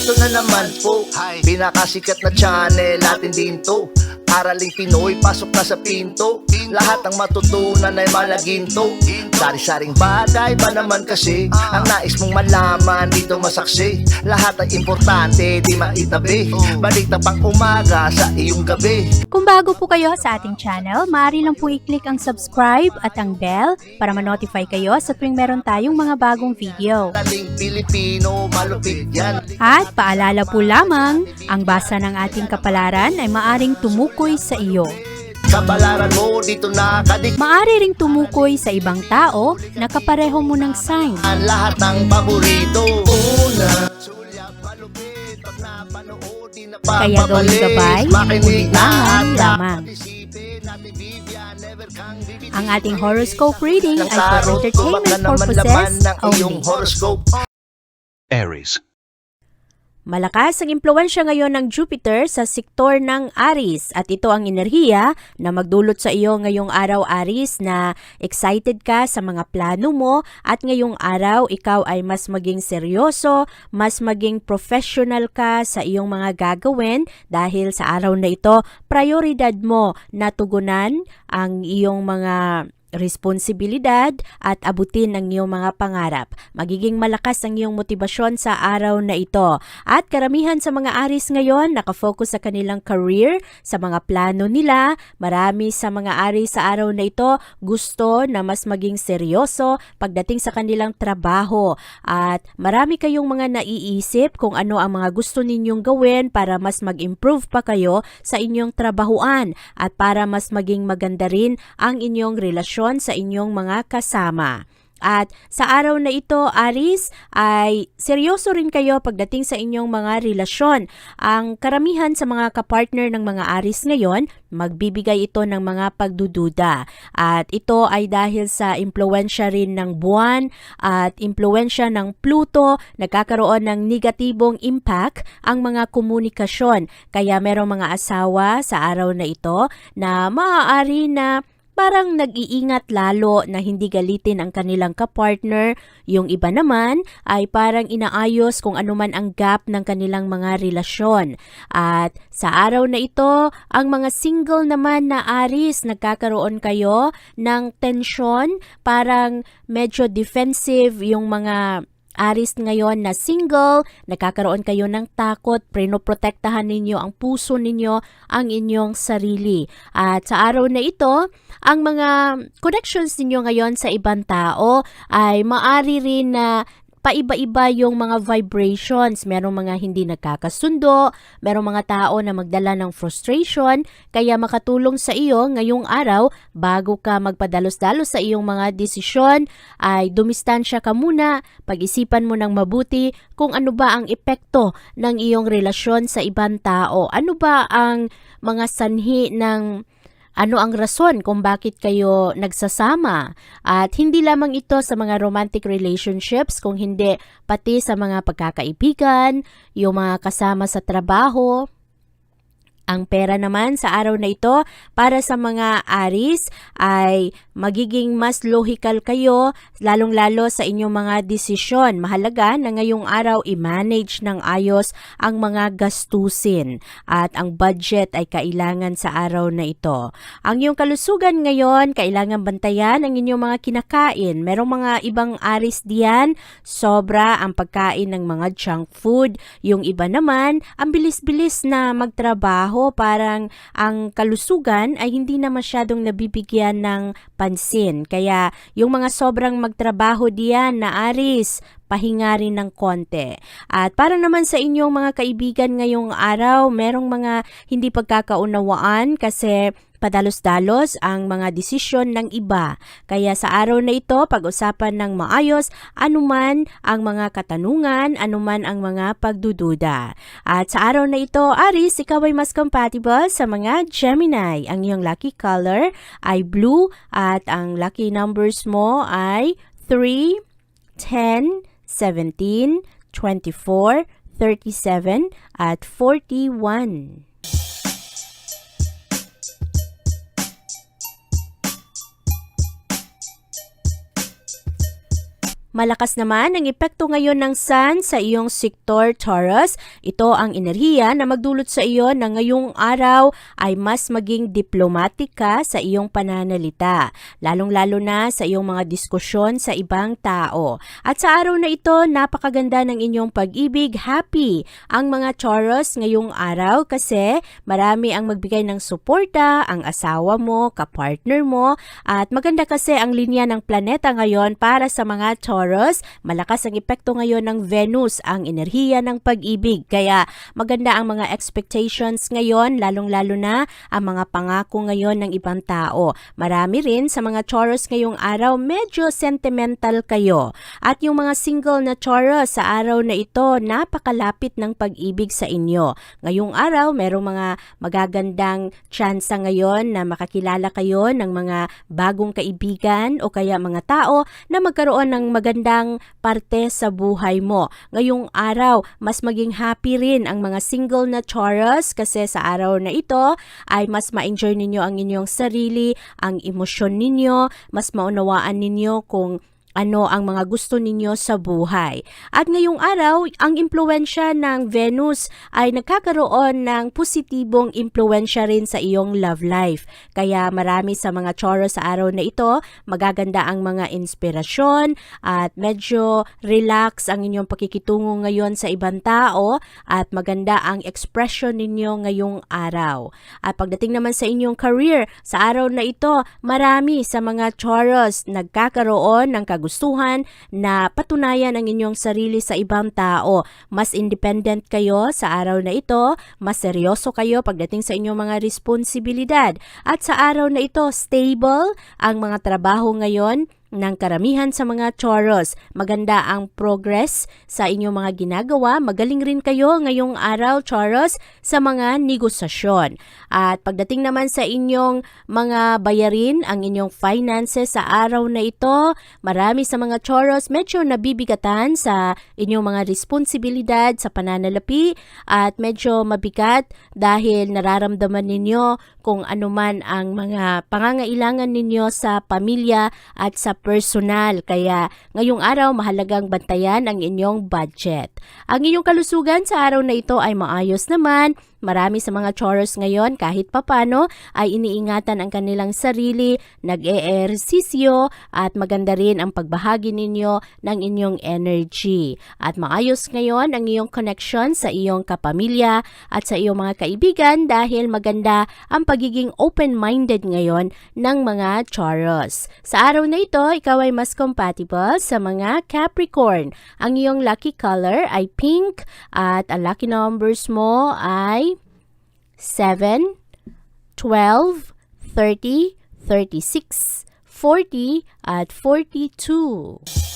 Eto na naman po, pinakasikat na channel natin din to. Araling Pinoy, pasok na sa pinto. Lahat ng matutunan ay malaginto. Sari-saring bagay ba naman kasi ang nais mong malaman dito masaksi. Lahat ay importante, di maitabi. Balik na pang umaga sa iyong gabi. Kung bago po kayo sa ating channel, maaari lang po i-click ang subscribe at ang bell para ma-notify kayo sa tuwing meron tayong mga bagong video. Dating Pilipino, malupit yan. At paalala po lamang, ang basa ng ating kapalaran ay maaring tumukoy sa iyo. Kapalaran mo dito nakadik. Maaari ring tumukoy sa ibang tao na kapareho mo ng sign. Ang lahat ng paborito. Una, sulyap, malupit. Pag napanood, di na Kaya gawing gabay, makinig na ulilangan at lamang. isipin natin bibigyan, never kang bibigyan. Ang ating horoscope reading ay for Tarot, entertainment tumakan naman laman purposes ng iyong only. horoscope. Aries. Malakas ang impluwensya ngayon ng Jupiter sa sektor ng Aries at ito ang enerhiya na magdulot sa iyo ngayong araw Aries na excited ka sa mga plano mo at ngayong araw ikaw ay mas maging seryoso, mas maging professional ka sa iyong mga gagawin dahil sa araw na ito prioridad mo na tugunan ang iyong mga responsibilidad at abutin ang iyong mga pangarap. Magiging malakas ang iyong motibasyon sa araw na ito. At karamihan sa mga Aries ngayon nakafocus sa kanilang career, sa mga plano nila. Marami sa mga Aries sa araw na ito gusto na mas maging seryoso pagdating sa kanilang trabaho. At marami kayong mga naiisip kung ano ang mga gusto ninyong gawin para mas mag-improve pa kayo sa inyong trabahuan at para mas maging maganda rin ang inyong relasyon sa inyong mga kasama. At sa araw na ito, Aries, ay seryoso rin kayo pagdating sa inyong mga relasyon. Ang karamihan sa mga kapartner ng mga Aries ngayon, magbibigay ito ng mga pagdududa. At ito ay dahil sa impluwensya rin ng buwan at impluwensya ng Pluto, nagkakaroon ng negatibong impact ang mga komunikasyon. Kaya merong mga asawa sa araw na ito na maaari na parang nag-iingat lalo na hindi galitin ang kanilang kapartner. Yung iba naman ay parang inaayos kung anuman ang gap ng kanilang mga relasyon. At sa araw na ito, ang mga single naman na Aries, nagkakaroon kayo ng tensyon, parang medyo defensive yung mga Aries ngayon na single, nagkakaroon kayo ng takot, prinoprotektahan ninyo ang puso ninyo, ang inyong sarili. At sa araw na ito, ang mga connections ninyo ngayon sa ibang tao ay maari rin na paiba-iba yung mga vibrations. Merong mga hindi nagkakasundo, merong mga tao na magdala ng frustration, kaya makatulong sa iyo ngayong araw bago ka magpadalos-dalos sa iyong mga desisyon ay dumistansya ka muna, pag-isipan mo ng mabuti kung ano ba ang epekto ng iyong relasyon sa ibang tao. Ano ba ang mga sanhi ng ano ang rason kung bakit kayo nagsasama? At hindi lamang ito sa mga romantic relationships, kung hindi pati sa mga pagkakaibigan, yung mga kasama sa trabaho. Ang pera naman sa araw na ito para sa mga Aries ay magiging mas logical kayo lalong-lalo sa inyong mga desisyon. Mahalaga na ngayong araw i-manage ng ayos ang mga gastusin at ang budget ay kailangan sa araw na ito. Ang iyong kalusugan ngayon, kailangan bantayan ang inyong mga kinakain. Merong mga ibang Aries diyan, sobra ang pagkain ng mga junk food. Yung iba naman, ang bilis-bilis na magtrabaho, parang ang kalusugan ay hindi na masyadong nabibigyan ng pansin. Kaya yung mga sobrang magtrabaho diyan na Aries, pahinga rin ng konti. At para naman sa inyong mga kaibigan ngayong araw, merong mga hindi pagkakaunawaan kasi padalos-dalos ang mga desisyon ng iba. Kaya sa araw na ito, pag-usapan ng maayos anuman ang mga katanungan, anuman ang mga pagdududa. At sa araw na ito, Aries, ikaw ay mas compatible sa mga Gemini. Ang iyong lucky color ay blue at ang lucky numbers mo ay 3, 10, 17, 24, 37 at 41. Malakas naman ang epekto ngayon ng Sun sa iyong sektor Taurus. Ito ang enerhiya na magdulot sa iyo na ngayong araw ay mas maging diplomatic ka sa iyong pananalita, lalong-lalo na sa iyong mga diskusyon sa ibang tao. At sa araw na ito, napakaganda ng inyong pag-ibig, happy ang mga Taurus ngayong araw kasi marami ang magbigay ng suporta, ang asawa mo, kapartner mo, at maganda kasi ang linya ng planeta ngayon para sa mga Taurus. Malakas ang epekto ngayon ng Venus, ang enerhiya ng pag-ibig. Kaya maganda ang mga expectations ngayon, lalong-lalo na ang mga pangako ngayon ng ibang tao. Marami rin sa mga Taurus ngayong araw, medyo sentimental kayo. At yung mga single na Taurus sa araw na ito, napakalapit ng pag-ibig sa inyo. Ngayong araw, merong mga magagandang tsansa ngayon na makakilala kayo ng mga bagong kaibigan o kaya mga tao na magkaroon ng magandang parte sa buhay mo. Ngayong araw, mas maging happy rin ang mga single na Taurus kasi sa araw na ito ay mas ma-enjoy ninyo ang inyong sarili, ang emosyon ninyo, mas maunawaan ninyo kung ano ang mga gusto ninyo sa buhay. At ngayong araw, ang impluwensya ng Venus ay nagkakaroon ng positibong impluwensya rin sa iyong love life. Kaya marami sa mga Taurus sa araw na ito, magaganda ang mga inspirasyon at medyo relax ang inyong pakikitungo ngayon sa ibang tao at maganda ang expression ninyo ngayong araw. At pagdating naman sa inyong career, sa araw na ito, marami sa mga Taurus nagkakaroon ng gustuhan na patunayan ang inyong sarili sa ibang tao. Mas independent kayo sa araw na ito, mas seryoso kayo pagdating sa inyong mga responsibilidad. At sa araw na ito, stable ang mga trabaho ngayon ng karamihan sa mga Taurus. Maganda ang progress sa inyong mga ginagawa. Magaling rin kayo ngayong araw, Taurus, sa mga negosasyon. At pagdating naman sa inyong mga bayarin, ang inyong finances sa araw na ito, marami sa mga Taurus medyo nabibigatan sa inyong mga responsibilidad sa pananalapi at medyo mabigat dahil nararamdaman ninyo kung anuman ang mga pangangailangan ninyo sa pamilya at sa personal. Kaya ngayong araw mahalagang bantayan ang inyong budget. Ang inyong kalusugan sa araw na ito ay maayos naman. Marami sa mga Taurus ngayon kahit papano ay iniingatan ang kanilang sarili, nag-eehersisyo at maganda rin ang pagbahagi ninyo ng inyong energy. At maayos ngayon ang iyong connection sa iyong kapamilya at sa iyong mga kaibigan dahil maganda ang pagiging open-minded ngayon ng mga Taurus. Sa araw na ito, ikaw ay mas compatible sa mga Capricorn. Ang iyong lucky color ay pink at ang lucky numbers mo ay 7, 12, 30, 36, 40 at 42.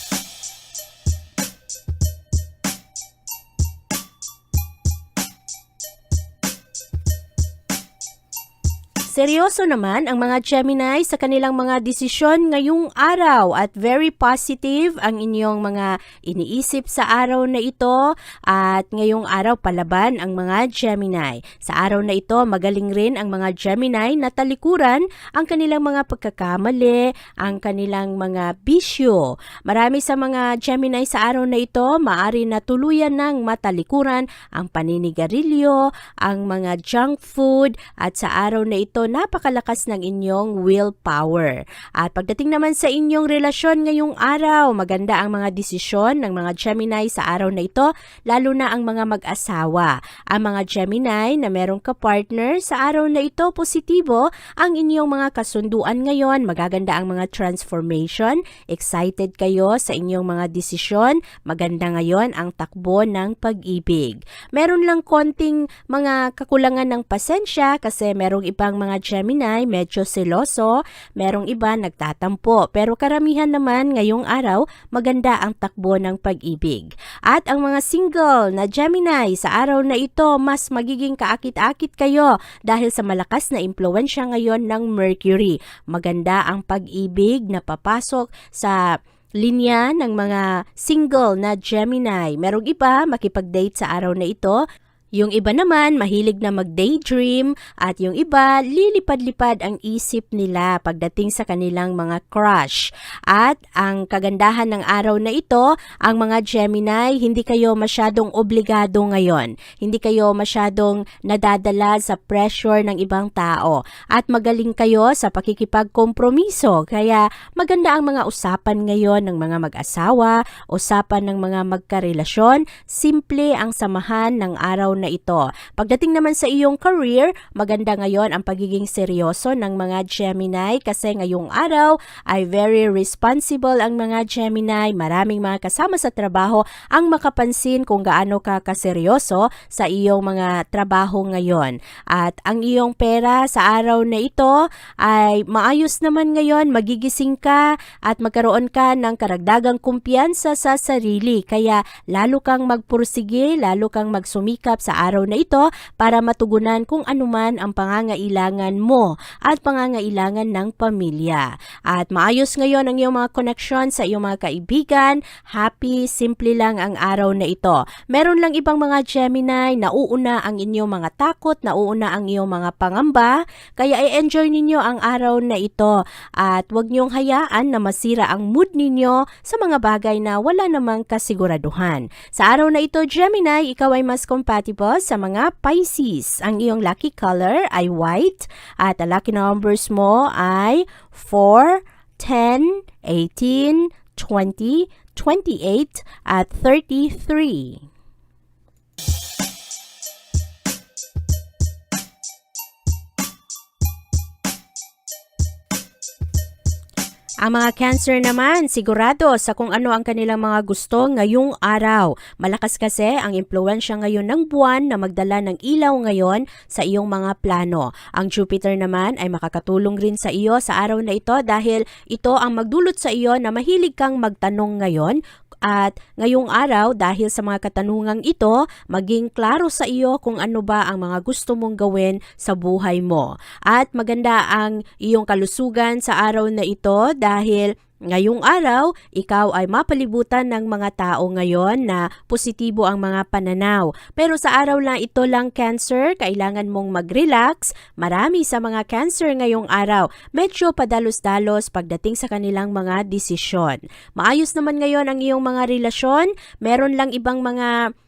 Seryoso naman ang mga Gemini sa kanilang mga desisyon ngayong araw at very positive ang inyong mga iniisip sa araw na ito at ngayong araw palaban ang mga Gemini. Sa araw na ito magaling rin ang mga Gemini na talikuran ang kanilang mga pagkakamali, ang kanilang mga bisyo. Marami sa mga Gemini sa araw na ito maaari na tuluyan ng matalikuran ang paninigarilyo, ang mga junk food at sa araw na ito napakalakas ng inyong willpower. At pagdating naman sa inyong relasyon ngayong araw, maganda ang mga desisyon ng mga Gemini sa araw na ito, lalo na ang mga mag-asawa. Ang mga Gemini na merong kapartner sa araw na ito, positibo ang inyong mga kasunduan ngayon, magaganda ang mga transformation, excited kayo sa inyong mga desisyon, maganda ngayon ang takbo ng pag-ibig. Meron lang konting mga kakulangan ng pasensya kasi merong ibang mga Gemini medyo seloso, merong iba nagtatampo, pero karamihan naman ngayong araw maganda ang takbo ng pag-ibig. At ang mga single na Gemini sa araw na ito mas magiging kaakit-akit kayo dahil sa malakas na impluwensya ngayon ng Mercury. Maganda ang pag-ibig na papasok sa linya ng mga single na Gemini. Merong iba makipag-date sa araw na ito Yung iba naman, mahilig na mag-daydream at yung iba, lilipad-lipad ang isip nila pagdating sa kanilang mga crush. At ang kagandahan ng araw na ito, ang mga Gemini, hindi kayo masyadong obligado ngayon. Hindi kayo masyadong nadadala sa pressure ng ibang tao. At magaling kayo sa pakikipagkompromiso. Kaya maganda ang mga usapan ngayon ng mga mag-asawa, usapan ng mga magkarelasyon, simple ang samahan ng araw na ito. Pagdating naman sa iyong career, maganda ngayon ang pagiging seryoso ng mga Gemini kasi ngayong araw ay very responsible ang mga Gemini. Maraming mga kasama sa trabaho ang makapansin kung gaano ka kaseryoso sa iyong mga trabaho ngayon. At ang iyong pera sa araw na ito ay maayos naman ngayon, magigising ka at magkaroon ka ng karagdagang kumpiyansa sa sarili. Kaya lalo kang magpursige, lalo kang magsumikap sa araw na ito para matugunan kung anuman ang pangangailangan mo at pangangailangan ng pamilya. At maayos ngayon ang iyong mga connection sa iyong mga kaibigan. Happy, simple lang ang araw na ito. Meron lang ibang mga Gemini, nauuna ang inyong mga takot, nauuna ang iyong mga pangamba, kaya i-enjoy ninyo ang araw na ito at huwag niyong hayaan na masira ang mood ninyo sa mga bagay na wala namang kasiguraduhan. Sa araw na ito, Gemini, ikaw ay mas compatible sa mga Pisces. Ang iyong lucky color ay white at ang lucky numbers mo ay 4, 10, 18, 20, 28 at 33. Ang mga Cancer naman, sigurado sa kung ano ang kanilang mga gusto ngayong araw. Malakas kasi ang impluwensya ngayon ng buwan na magdala ng ilaw ngayon sa iyong mga plano. Ang Jupiter naman ay makakatulong rin sa iyo sa araw na ito dahil ito ang magdulot sa iyo na mahilig kang magtanong ngayon. At ngayong araw, dahil sa mga katanungang ito, maging klaro sa iyo kung ano ba ang mga gusto mong gawin sa buhay mo. At maganda ang iyong kalusugan sa araw na ito dahil ngayong araw, ikaw ay mapalibutan ng mga tao ngayon na positibo ang mga pananaw. Pero sa araw na ito lang, Cancer, kailangan mong mag-relax. Marami sa mga Cancer ngayong araw, medyo padalos-dalos pagdating sa kanilang mga desisyon. Maayos naman ngayon ang iyong mga relasyon. Meron lang ibang mga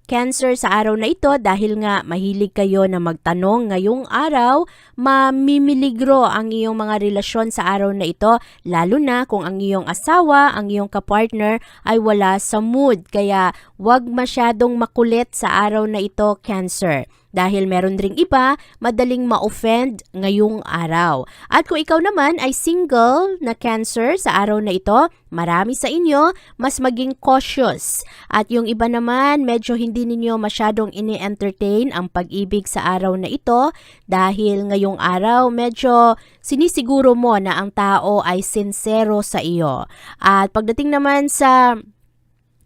Cancer sa araw na ito dahil nga mahilig kayo na magtanong ngayong araw, mamimiligro ang iyong mga relasyon sa araw na ito, lalo na kung ang iyong asawa, ang iyong kapartner ay wala sa mood. Kaya wag masyadong makulit sa araw na ito, Cancer. Dahil meron ring iba, madaling ma-offend ngayong araw. At kung ikaw naman ay single na Cancer sa araw na ito, marami sa inyo, mas maging cautious. At yung iba naman, medyo hindi ninyo masyadong ini-entertain ang pag-ibig sa araw na ito dahil ngayong araw, medyo sinisiguro mo na ang tao ay sincero sa iyo. At pagdating naman sa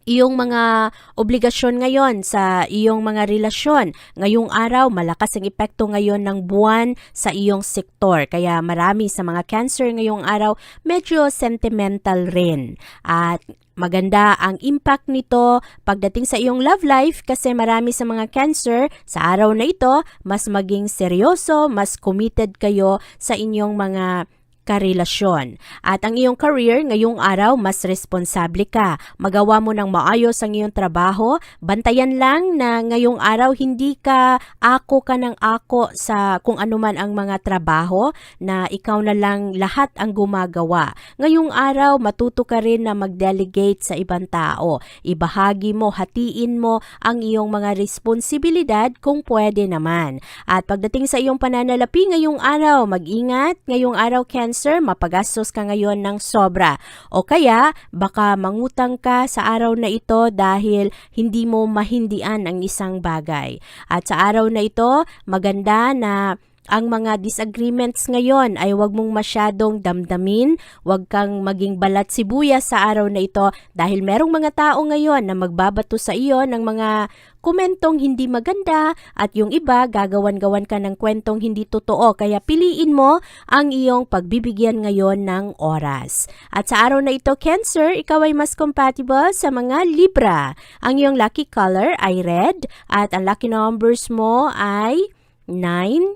iyong mga obligasyon ngayon sa iyong mga relasyon. Ngayong araw, malakas ang epekto ngayon ng buwan sa iyong sektor. Kaya marami sa mga Cancer ngayong araw, medyo sentimental rin. At maganda ang impact nito pagdating sa iyong love life kasi marami sa mga Cancer sa araw na ito, mas maging seryoso, mas committed kayo sa inyong mga karelasyon. At ang iyong career ngayong araw, mas responsable ka. Magawa mo ng maayos ang iyong trabaho. Bantayan lang na ngayong araw hindi ka ako sa kung ano man ang mga trabaho na ikaw na lang lahat ang gumagawa. Ngayong araw, matuto ka rin na mag-delegate sa ibang tao. Ibahagi mo, hatiin mo ang iyong mga responsibilidad kung pwede naman. At pagdating sa iyong pananalapi ngayong araw, mag-ingat. Ngayong araw, Cancer, mapagastos ka ngayon ng sobra. O kaya, baka mangutang ka sa araw na ito dahil hindi mo mahindian ang isang bagay. At sa araw na ito, maganda na ang mga disagreements ngayon ay huwag mong masyadong damdamin, huwag kang maging balat sibuyas sa araw na ito dahil merong mga tao ngayon na magbabato sa iyo ng mga komentong hindi maganda at yung iba gagawan-gawan ka ng kwentong hindi totoo kaya piliin mo ang iyong pagbibigyan ngayon ng oras. At sa araw na ito, Cancer, ikaw ay mas compatible sa mga Libra. Ang iyong lucky color ay red at ang lucky numbers mo ay 9,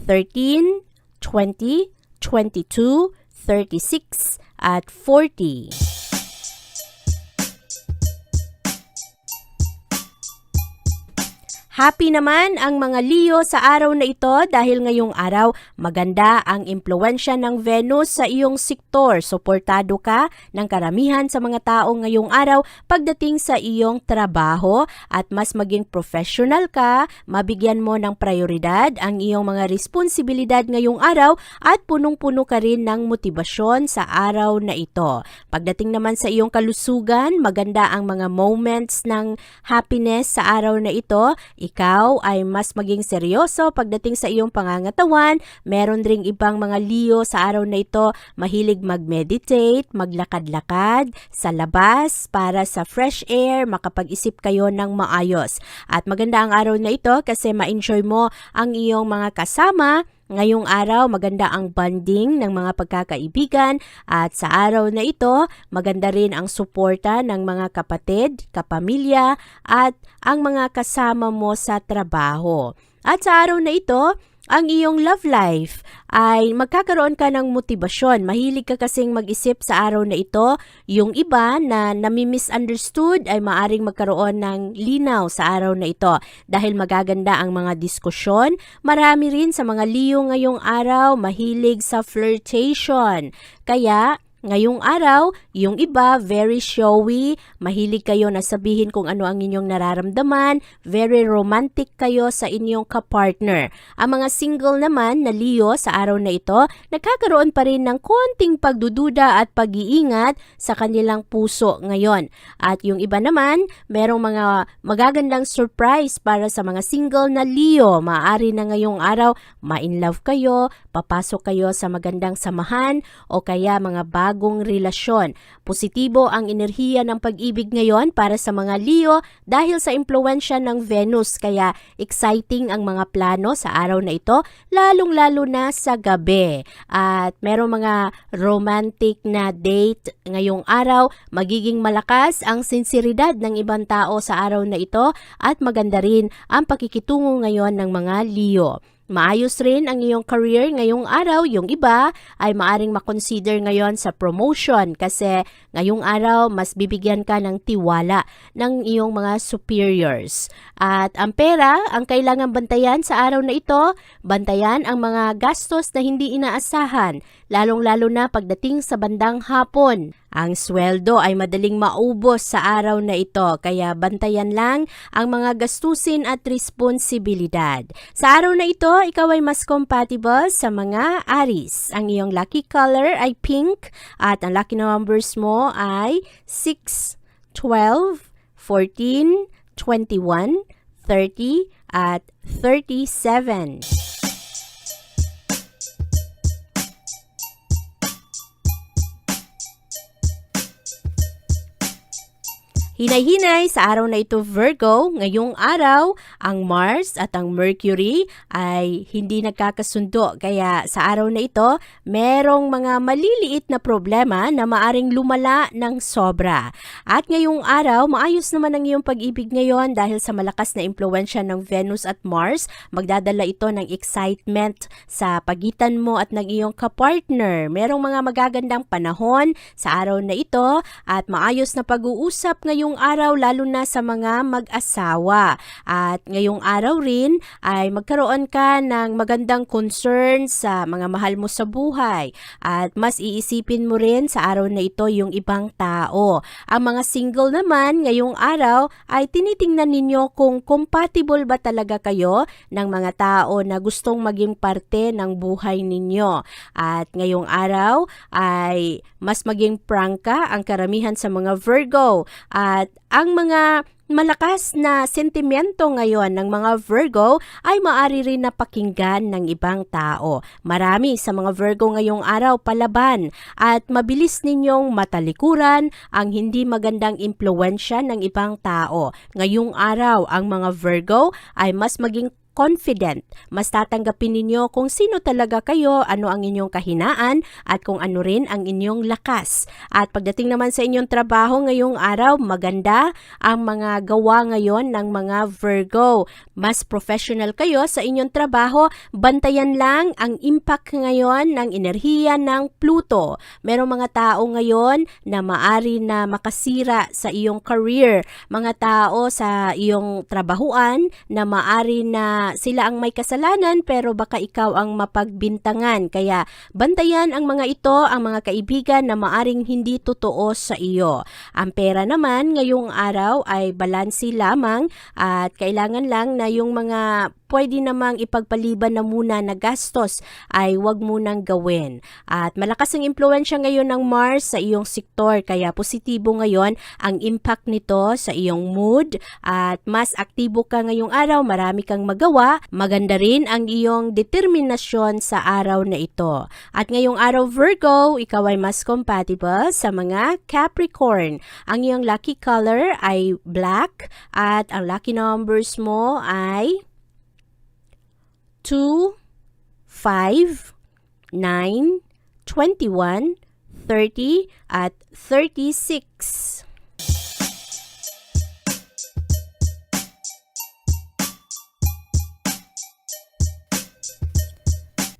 13, 20, 22, 36, at 40. Happy naman ang mga Leo sa araw na ito dahil ngayong araw maganda ang impluwensya ng Venus sa iyong sektor. Suportado ka ng karamihan sa mga tao ngayong araw pagdating sa iyong trabaho at mas maging professional ka, mabigyan mo ng prioridad ang iyong mga responsibilidad ngayong araw at punong-puno ka rin ng motibasyon sa araw na ito. Pagdating naman sa iyong kalusugan, maganda ang mga moments ng happiness sa araw na ito. Ikaw ay mas maging seryoso pagdating sa iyong pangangatawan. Meron ring ibang mga Leo sa araw na ito mahilig mag-meditate, maglakad-lakad sa labas para sa fresh air, makapag-isip kayo ng maayos. At maganda ang araw na ito kasi ma-enjoy mo ang iyong mga kasama. Ngayong araw, maganda ang bonding ng mga pagkakaibigan at sa araw na ito, maganda rin ang suporta ng mga kapatid, kapamilya at ang mga kasama mo sa trabaho. At sa araw na ito, ang iyong love life ay magkakaroon ka ng motibasyon. Mahilig ka kasing mag-isip sa araw na ito. Yung iba na nami-misunderstood ay maaring magkaroon ng linaw sa araw na ito dahil magaganda ang mga diskusyon. Marami rin sa mga Leo ngayong araw mahilig sa flirtation. Kaya ngayong araw, yung iba very showy, mahilig kayo na sabihin kung ano ang inyong nararamdaman, very romantic kayo sa inyong kapartner. Ang mga single naman na Leo sa araw na ito, nagkakaroon pa rin ng konting pagdududa at pag-iingat sa kanilang puso ngayon. At yung iba naman, merong mga magagandang surprise para sa mga single na Leo. Maaari na ngayong araw, ma-in-love kayo, papasok kayo sa magandang samahan o kaya mga bagong relasyon. Positibo ang enerhiya ng pag-ibig ngayon para sa mga Leo dahil sa impluwensya ng Venus kaya exciting ang mga plano sa araw na ito lalong-lalo na sa gabi. At merong mga romantic na date ngayong araw, magiging malakas ang sinseridad ng ibang tao sa araw na ito at maganda rin ang pakikitungo ngayon ng mga Leo. Maayos rin ang iyong career ngayong araw. Yung iba ay maaring makonsider ngayon sa promotion kasi ngayong araw mas bibigyan ka ng tiwala ng iyong mga superiors. At ang pera, ang kailangan bantayan sa araw na ito, bantayan ang mga gastos na hindi inaasahan, lalong-lalo na pagdating sa bandang hapon. Ang sweldo ay madaling maubos sa araw na ito kaya bantayan lang ang mga gastusin at responsibilidad. Sa araw na ito, ikaw ay mas compatible sa mga Aries. Ang iyong lucky color ay pink at ang lucky numbers mo ay 6, 12, 14, 21, 30 at 37. Hinay-hinay sa araw na ito Virgo, ngayong araw ang Mars at ang Mercury ay hindi nagkakasundo kaya sa araw na ito merong mga maliliit na problema na maaring lumala ng sobra. At ngayong araw maayos naman ang iyong pag-ibig ngayon dahil sa malakas na impluwensya ng Venus at Mars, magdadala ito ng excitement sa pagitan mo at ng iyong kapartner. Merong mga magagandang panahon sa araw na ito at maayos na pag-uusap ngayong araw lalo na sa mga mag-asawa. At ngayong araw rin ay magkaroon ka ng magandang concern sa mga mahal mo sa buhay at mas iisipin mo rin sa araw na ito yung ibang tao. Ang mga single naman ngayong araw ay tinitingnan ninyo kung compatible ba talaga kayo ng mga tao na gustong maging parte ng buhay ninyo. At ngayong araw ay mas maging prangka ang karamihan sa mga Virgo at At ang mga malakas na sentimento ngayon ng mga Virgo ay maaari rin na pakinggan ng ibang tao. Marami sa mga Virgo ngayong araw palaban at mabilis ninyong matalikuran ang hindi magandang impluensya ng ibang tao. Ngayong araw, ang mga Virgo ay mas maging confident. Mas tatanggapin ninyo kung sino talaga kayo, ano ang inyong kahinaan, at kung ano rin ang inyong lakas. At pagdating naman sa inyong trabaho ngayong araw, maganda ang mga gawa ngayon ng mga Virgo. Mas professional kayo sa inyong trabaho, bantayan lang ang impact ngayon ng enerhiya ng Pluto. Merong mga tao ngayon na maari na makasira sa iyong career. Mga tao sa iyong trabahuan na maari na sila ang may kasalanan pero baka ikaw ang mapagbintangan. Kaya bantayan ang mga ito, ang mga kaibigan na maaring hindi totoo sa iyo. Ang pera naman ngayong araw ay balansi lamang at kailangan lang na yung mga pwede namang ipagpaliban na muna na gastos ay wag munang gawin. At malakas ang impluensya ngayon ng Mars sa iyong sektor kaya positibo ngayon ang impact nito sa iyong mood at mas aktibo ka ngayong araw, marami kang magawa, maganda rin ang iyong determinasyon sa araw na ito. At ngayong araw Virgo, ikaw ay mas compatible sa mga Capricorn. Ang iyong lucky color ay black at ang lucky numbers mo ay 2, 5, 9, 21, 30, at 36.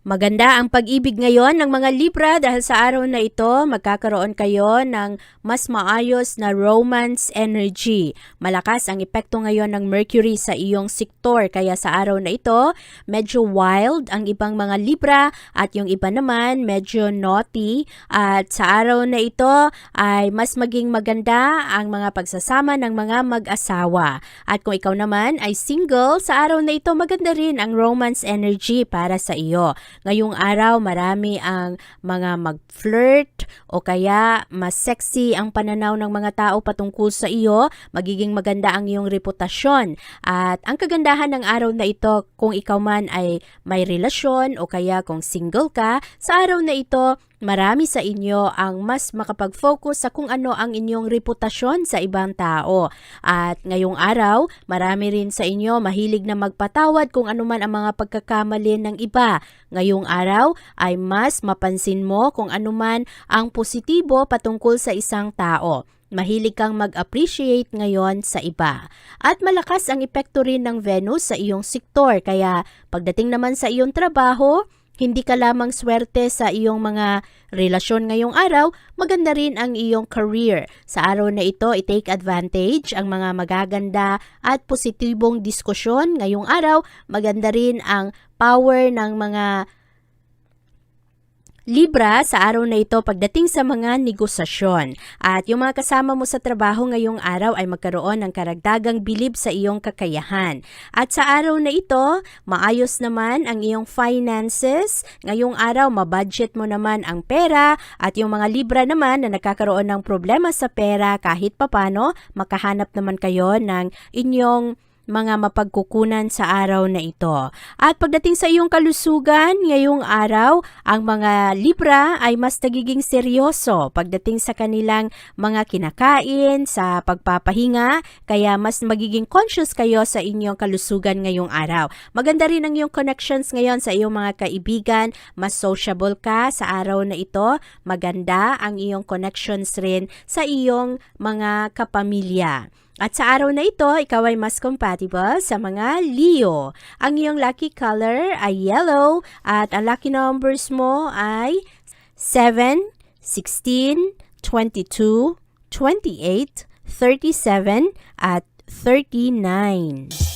Maganda ang pag-ibig ngayon ng mga Libra dahil sa araw na ito magkakaroon kayo ng mas maayos na romance energy. Malakas ang epekto ngayon ng Mercury sa iyong sektor kaya sa araw na ito medyo wild ang ibang mga Libra at yung iba naman medyo naughty at sa araw na ito ay mas maging maganda ang mga pagsasama ng mga mag-asawa. At kung ikaw naman ay single, sa araw na ito maganda rin ang romance energy para sa iyo. Ngayong araw, marami ang mga mag-flirt o kaya mas sexy ang pananaw ng mga tao patungkol sa iyo, magiging maganda ang iyong reputasyon. At ang kagandahan ng araw na ito, kung ikaw man ay may relasyon o kaya kung single ka, sa araw na ito, marami sa inyo ang mas makapag-focus sa kung ano ang inyong reputasyon sa ibang tao. At ngayong araw, marami rin sa inyo mahilig na magpatawad kung ano man ang mga pagkakamali ng iba. Ngayong araw ay mas mapansin mo kung ano man ang positibo patungkol sa isang tao. Mahilig kang mag-appreciate ngayon sa iba. At malakas ang epekto rin ng Venus sa iyong sektor. Kaya pagdating naman sa iyong trabaho, hindi ka lamang swerte sa iyong mga relasyon ngayong araw, maganda rin ang iyong career. Sa araw na ito, i-take advantage ang mga magaganda at positibong diskusyon. Ngayong araw, maganda rin ang power ng mga Libra sa araw na ito pagdating sa mga negosasyon. At yung mga kasama mo sa trabaho ngayong araw ay magkaroon ng karagdagang bilib sa iyong kakayahan. At sa araw na ito, maayos naman ang iyong finances. Ngayong araw, mabudget mo naman ang pera. At yung mga Libra naman na nagkakaroon ng problema sa pera kahit papano, makahanap naman kayo ng inyong mga mapagkukunan sa araw na ito. At pagdating sa iyong kalusugan, ngayong araw, ang mga Libra ay mas nagiging seryoso pagdating sa kanilang mga kinakain, sa pagpapahinga, kaya mas magiging conscious kayo sa inyong kalusugan ngayong araw. Maganda rin ang iyong connections ngayon sa iyong mga kaibigan, mas sociable ka sa araw na ito, maganda ang iyong connections rin sa iyong mga kapamilya. At sa araw na ito, ikaw ay mas compatible sa mga Leo. Ang iyong lucky color ay yellow at ang lucky numbers mo ay 7, 16, 22, 28, 37 at 39.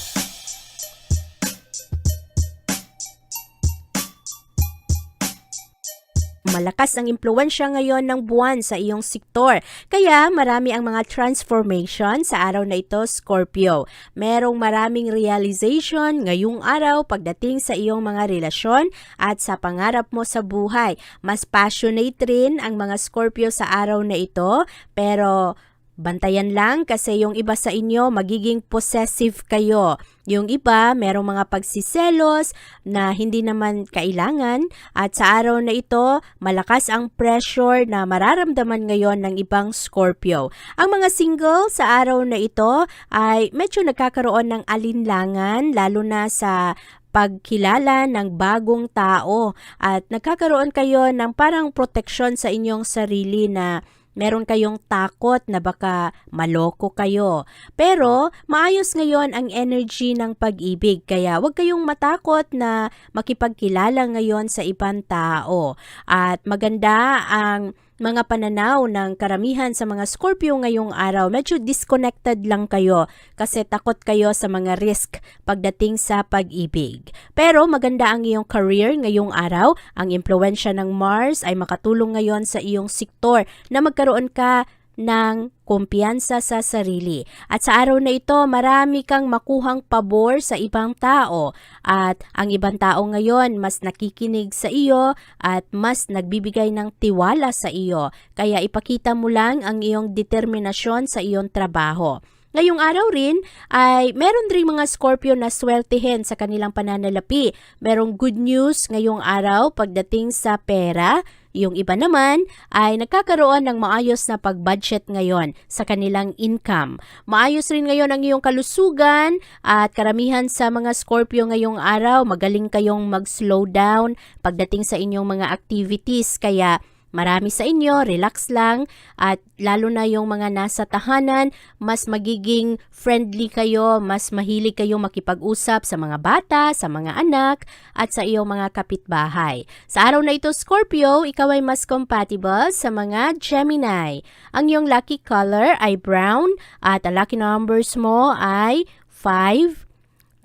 Malakas ang impluensya ngayon ng buwan sa iyong sektor. Kaya marami ang mga transformation sa araw na ito, Scorpio. Merong maraming realization ngayong araw pagdating sa iyong mga relasyon at sa pangarap mo sa buhay. Mas passionate rin ang mga Scorpio sa araw na ito, pero Bantayan lang kasi yung iba sa inyo magiging possessive kayo. Yung iba merong mga pagsiselos na hindi naman kailangan at sa araw na ito malakas ang pressure na mararamdaman ngayon ng ibang Scorpio. Ang mga single sa araw na ito ay medyo nagkakaroon ng alinlangan lalo na sa pagkilala ng bagong tao at nagkakaroon kayo ng parang proteksyon sa inyong sarili na meron kayong takot na baka maloko kayo. Pero maayos ngayon ang energy ng pag-ibig kaya huwag kayong matakot na makipagkilala ngayon sa ibang tao. At maganda ang mga pananaw ng karamihan sa mga Scorpio ngayong araw. Medyo disconnected lang kayo kasi takot kayo sa mga risk pagdating sa pag-ibig. Pero maganda ang iyong career ngayong araw. Ang impluwensya ng Mars ay makatulong ngayon sa iyong sektor na magkaroon ka ng kumpiyansa sa sarili. At sa araw na ito, marami kang makuhang pabor sa ibang tao. At ang ibang tao ngayon, mas nakikinig sa iyo at mas nagbibigay ng tiwala sa iyo. Kaya ipakita mo lang ang iyong determinasyon sa iyong trabaho. Ngayong araw rin ay meron rin mga Scorpio na sweltehin sa kanilang pananalapi. Merong good news ngayong araw pagdating sa pera. Yung iba naman ay nagkakaroon ng maayos na pag-budget ngayon sa kanilang income. Maayos rin ngayon ang iyong kalusugan at karamihan sa mga Scorpio ngayong araw magaling kayong mag-slow down pagdating sa inyong mga activities. Kaya marami sa inyo, relax lang at lalo na yung mga nasa tahanan, mas magiging friendly kayo, mas mahilig kayong makipag-usap sa mga bata, sa mga anak at sa iyong mga kapitbahay. Sa araw na ito, Scorpio, ikaw ay mas compatible sa mga Gemini. Ang iyong lucky color ay brown at ang lucky numbers mo ay 5,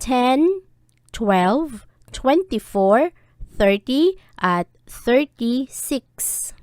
10, 12, 24, 30 at 36.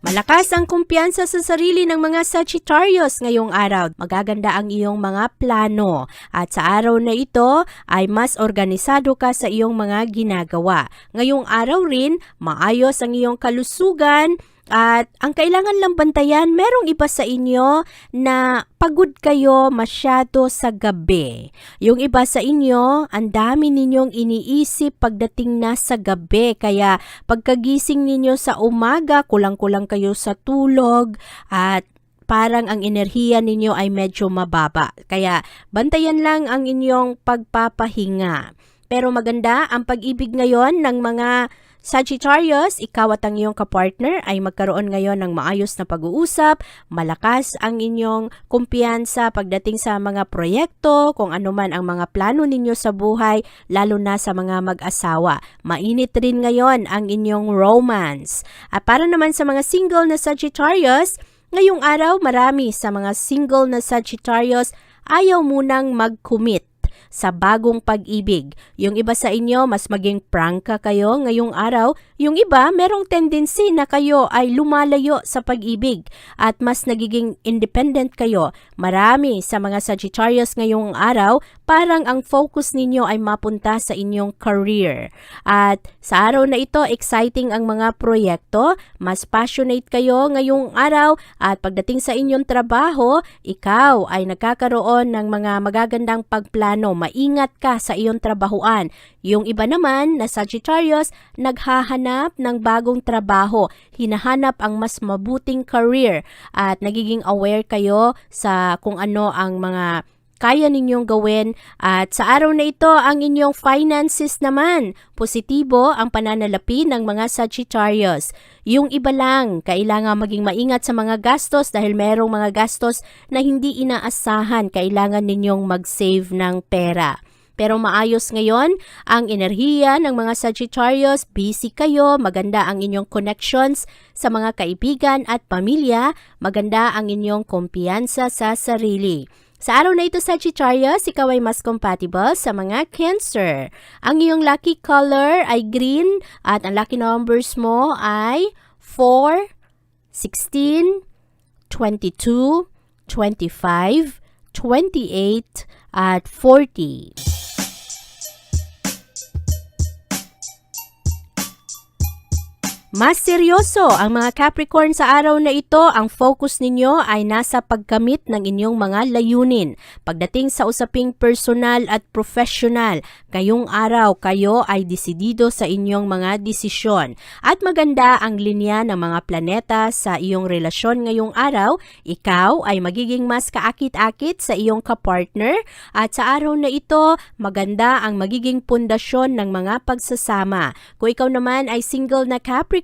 Malakas ang kumpiyansa sa sarili ng mga Sagittarius ngayong araw. Magaganda ang iyong mga plano. At sa araw na ito ay mas organisado ka sa iyong mga ginagawa. Ngayong araw rin, maayos ang iyong kalusugan. At ang kailangan lang bantayan, merong iba sa inyo na pagod kayo masyado sa gabi. Yung iba sa inyo, ang dami ninyong iniisip pagdating na sa gabi. Kaya pagkagising ninyo sa umaga, kulang-kulang kayo sa tulog at parang ang enerhiya ninyo ay medyo mababa. Kaya bantayan lang ang inyong pagpapahinga. Pero maganda ang pag-ibig ngayon ng mga Sagittarius, ikaw at ang iyong kapartner ay magkaroon ngayon ng maayos na pag-uusap, malakas ang inyong kumpiyansa pagdating sa mga proyekto, kung ano man ang mga plano ninyo sa buhay, lalo na sa mga mag-asawa. Mainit rin ngayon ang inyong romance. At para naman sa mga single na Sagittarius, ngayong araw marami sa mga single na Sagittarius ayaw munang mag-commit sa bagong pag-ibig. Yung iba sa inyo, mas maging prangka kayo ngayong araw. Yung iba, merong tendency na kayo ay lumalayo sa pag-ibig at mas nagiging independent kayo. Marami sa mga Sagittarius ngayong araw, parang ang focus ninyo ay mapunta sa inyong career. At sa araw na ito, exciting ang mga proyekto. Mas passionate kayo ngayong araw at pagdating sa inyong trabaho, ikaw ay nagkakaroon ng mga magagandang pagplano. Maingat ka sa iyong trabahuan. Yung iba naman na Sagittarius, naghahanap ng bagong trabaho. Hinahanap ang mas mabuting career at nagiging aware kayo sa kung ano ang mga kaya ninyong gawin. At sa araw na ito, ang inyong finances naman, positibo ang pananalapi ng mga Sagittarius. Yung iba lang, kailangan maging maingat sa mga gastos dahil merong mga gastos na hindi inaasahan. Kailangan ninyong mag-save ng pera. Pero maayos ngayon ang enerhiya ng mga Sagittarius, busy kayo, maganda ang inyong connections sa mga kaibigan at pamilya, maganda ang inyong kumpiyansa sa sarili. Sa araw na ito, Sagittarius, ikaw ay mas compatible sa mga Cancer. Ang iyong lucky color ay green at ang lucky numbers mo ay 4, 16, 22, 25, 28, at 40. Mas seryoso ang mga Capricorn sa araw na ito. Ang focus ninyo ay nasa pagkamit ng inyong mga layunin. Pagdating sa usaping personal at professional, ngayong araw kayo ay desidido sa inyong mga desisyon. At maganda ang linya ng mga planeta sa iyong relasyon ngayong araw. Ikaw ay magiging mas kaakit-akit sa iyong kapartner. At sa araw na ito, maganda ang magiging pundasyon ng mga pagsasama. Kung ikaw naman ay single na Capricorn,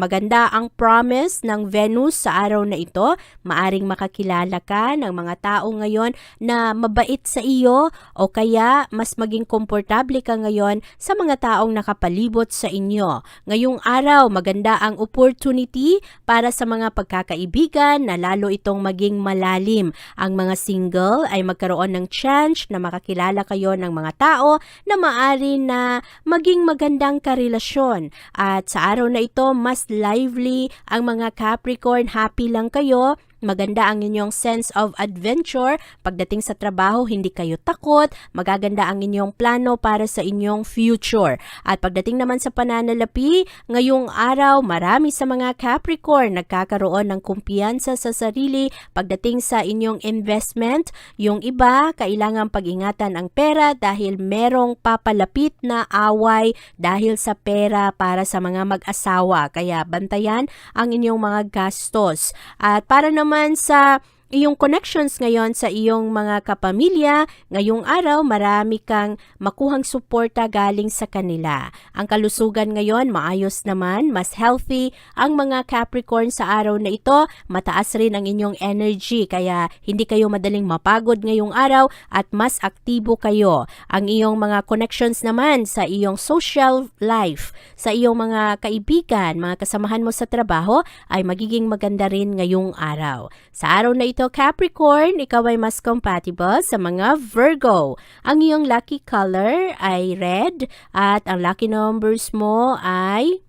maganda ang promise ng Venus sa araw na ito. Maaring makakilala ka ng mga tao ngayon na mabait sa iyo o kaya mas maging komportable ka ngayon sa mga taong nakapalibot sa inyo. Ngayong araw, maganda ang opportunity para sa mga pagkakaibigan na lalo itong maging malalim. Ang mga single ay magkaroon ng chance na makakilala kayo ng mga tao na maari na maging magandang karelasyon. At sa araw na ito, mas lively ang mga Capricorn, happy lang kayo. Maganda ang inyong sense of adventure. Pagdating sa trabaho, hindi kayo takot. Magaganda ang inyong plano para sa inyong future. At pagdating naman sa pananalapi, ngayong araw, marami sa mga Capricorn nagkakaroon ng kumpiyansa sa sarili. Pagdating sa inyong investment, yung iba, kailangan pag-ingatan ang pera dahil merong papalapit na away dahil sa pera para sa mga mag-asawa. Kaya bantayan ang inyong mga gastos. At para naman sa iyong connections ngayon sa iyong mga kapamilya, ngayong araw marami kang makuhang suporta galing sa kanila. Ang kalusugan ngayon maayos naman, mas healthy ang mga Capricorn sa araw na ito. Mataas rin ang inyong energy kaya hindi kayo madaling mapagod ngayong araw at mas aktibo kayo. Ang iyong mga connections naman sa iyong social life, sa iyong mga kaibigan, mga kasamahan mo sa trabaho ay magiging maganda rin ngayong araw. Sa araw na ito Capricorn, ikaw ay mas compatible sa mga Virgo. Ang iyong lucky color ay red at ang lucky numbers mo ay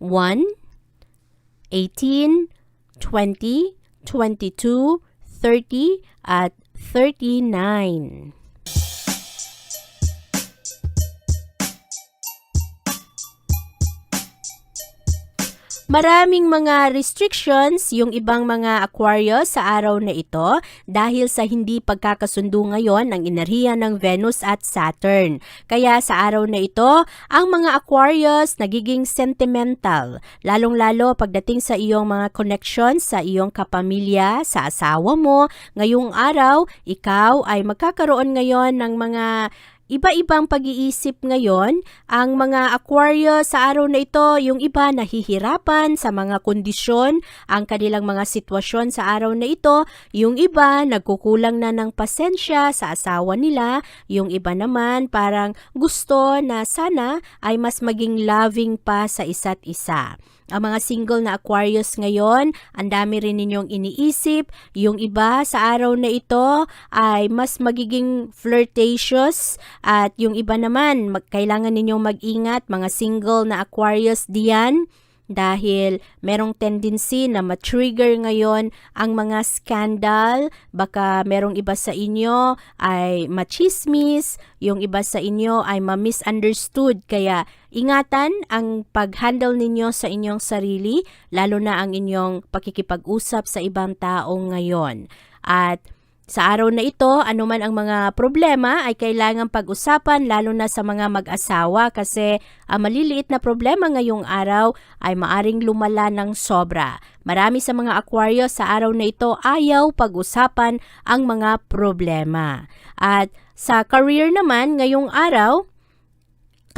1, 18, 20, 22, 30 at 39. Maraming mga restrictions yung ibang mga Aquarius sa araw na ito dahil sa hindi pagkakasundo ngayon ng enerhiya ng Venus at Saturn. Kaya sa araw na ito, ang mga Aquarius nagiging sentimental, lalong-lalo pagdating sa iyong mga connections sa iyong kapamilya, sa asawa mo. Ngayong araw, ikaw ay magkakaroon ngayon ng mga iba-ibang pag-iisip ngayon. Ang mga Aquarius sa araw na ito, yung iba nahihirapan sa mga kondisyon, ang kanilang mga sitwasyon sa araw na ito. Yung iba nagkukulang na ng pasensya sa asawa nila. Yung iba naman parang gusto na sana ay mas maging loving pa sa isa't isa. Ang mga single na Aquarius ngayon, ang dami rin ninyong iniisip. Yung iba sa araw na ito ay mas magiging flirtatious at yung iba naman, kailangan ninyong mag-ingat mga single na Aquarius diyan. Dahil merong tendency na ma-trigger ngayon ang mga scandal. Baka merong iba sa inyo ay machismis, yung iba sa inyo ay ma-misunderstood. Kaya ingatan ang pag-handle ninyo sa inyong sarili, lalo na ang inyong pakikipag-usap sa ibang tao ngayon. At sa araw na ito, anuman ang mga problema ay kailangang pag-usapan lalo na sa mga mag-asawa kasi ang maliliit na problema ngayong araw ay maaring lumala ng sobra. Marami sa mga Aquarius sa araw na ito ayaw pag-usapan ang mga problema. At sa career naman ngayong araw,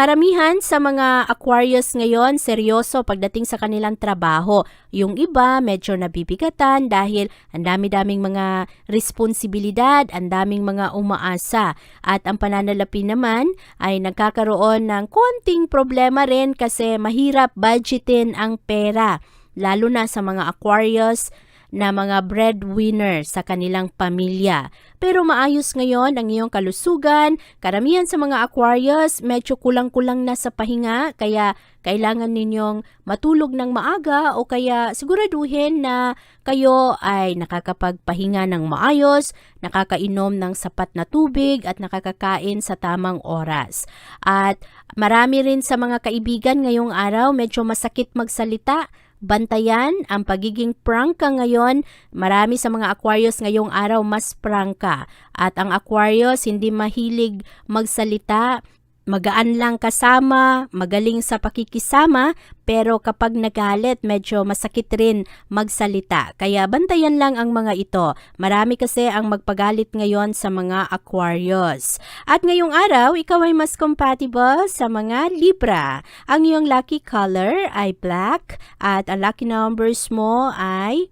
karamihan sa mga Aquarius ngayon, seryoso pagdating sa kanilang trabaho. Yung iba, medyo nabibigatan dahil ang dami-daming mga responsibilidad, ang daming mga umaasa. At ang pananalapi naman ay nagkakaroon ng konting problema rin kasi mahirap budgetin ang pera. Lalo na sa mga Aquarius na mga breadwinner sa kanilang pamilya. Pero maayos ngayon ang iyong kalusugan. Karamihan sa mga Aquarius medyo kulang-kulang na sa pahinga, kaya kailangan ninyong matulog ng maaga o kaya siguraduhin na kayo ay nakakapagpahinga ng maayos, nakakainom ng sapat na tubig at nakakakain sa tamang oras. At marami rin sa mga kaibigan ngayong araw medyo masakit magsalita. Bantayan ang pagiging prangka ngayon. Marami sa mga Aquarius ngayong araw mas prangka. At ang Aquarius hindi mahilig magsalita. Magaan lang kasama, magaling sa pakikisama, pero kapag nagalit, medyo masakit rin magsalita. Kaya bantayan lang ang mga ito. Marami kasi ang magpagalit ngayon sa mga Aquarius. At ngayong araw, ikaw ay mas compatible sa mga Libra. Ang iyong lucky color ay black at ang lucky numbers mo ay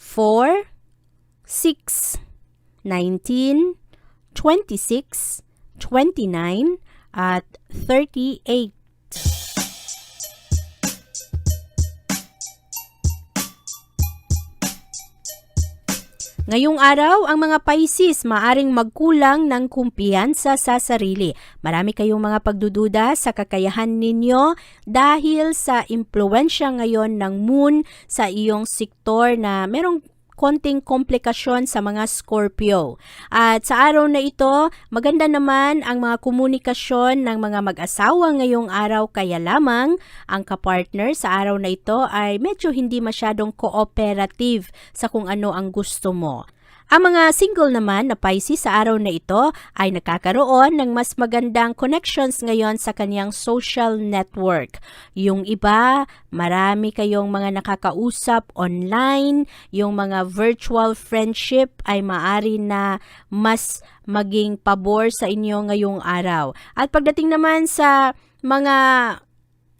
4, 6, 19, 26, 29 at 38. Ngayong araw, ang mga Pisces maaring magkulang ng kumpiyansa sa sarili. Marami kayong mga pagdududa sa kakayahan ninyo dahil sa impluwensya ngayon ng moon sa iyong sektor na merong konting komplikasyon sa mga Scorpio. At sa araw na ito, maganda naman ang mga komunikasyon ng mga mag-asawa ngayong araw, kaya lamang ang kapartner sa araw na ito ay medyo hindi masyadong cooperative sa kung ano ang gusto mo. Ang mga single naman na Pisces sa araw na ito ay nakakaroon ng mas magandang connections ngayon sa kanyang social network. Yung iba, marami kayong mga nakakausap online, yung mga virtual friendship ay maari na mas maging pabor sa inyo ngayong araw. At pagdating naman sa mga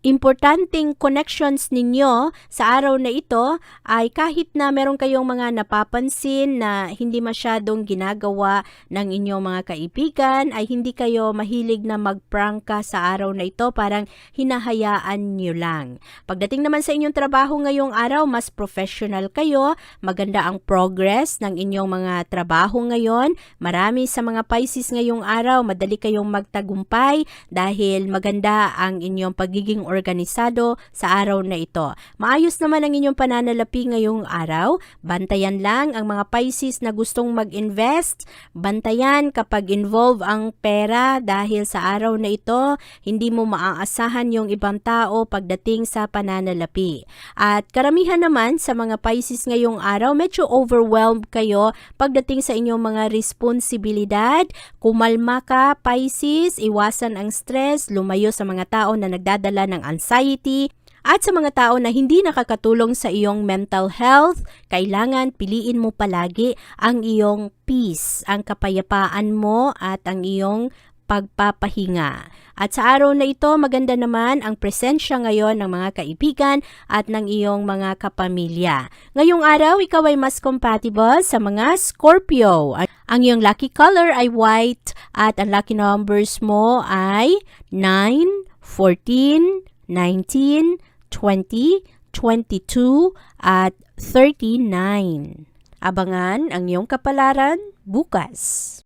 importanteng connections ninyo sa araw na ito ay kahit na meron kayong mga napapansin na hindi masyadong ginagawa ng inyong mga kaibigan, ay hindi kayo mahilig na magprangka sa araw na ito, parang hinahayaan nyo lang. Pagdating naman sa inyong trabaho ngayong araw, mas professional kayo, maganda ang progress ng inyong mga trabaho ngayon. Marami sa mga Pisces ngayong araw, madali kayong magtagumpay dahil maganda ang inyong pagiging organisado sa araw na ito. Maayos naman ang inyong pananalapi ngayong araw. Bantayan lang ang mga Pisces na gustong mag-invest. Bantayan kapag involve ang pera dahil sa araw na ito, hindi mo maaasahan yung ibang tao pagdating sa pananalapi. At karamihan naman sa mga Pisces ngayong araw, medyo overwhelmed kayo pagdating sa inyong mga responsibilidad. Kumalma ka, Pisces, iwasan ang stress, lumayo sa mga tao na nagdadala ng anxiety, at sa mga tao na hindi nakakatulong sa iyong mental health, kailangan piliin mo palagi ang iyong peace, ang kapayapaan mo at ang iyong pagpapahinga. At sa araw na ito, maganda naman ang presensya ngayon ng mga kaibigan at ng iyong mga kapamilya. Ngayong araw, ikaw ay mas compatible sa mga Scorpio. Ang iyong lucky color ay white at ang lucky numbers mo ay 9, 14, 19, 20, 22 at 39. Abangan ang iyong kapalaran bukas.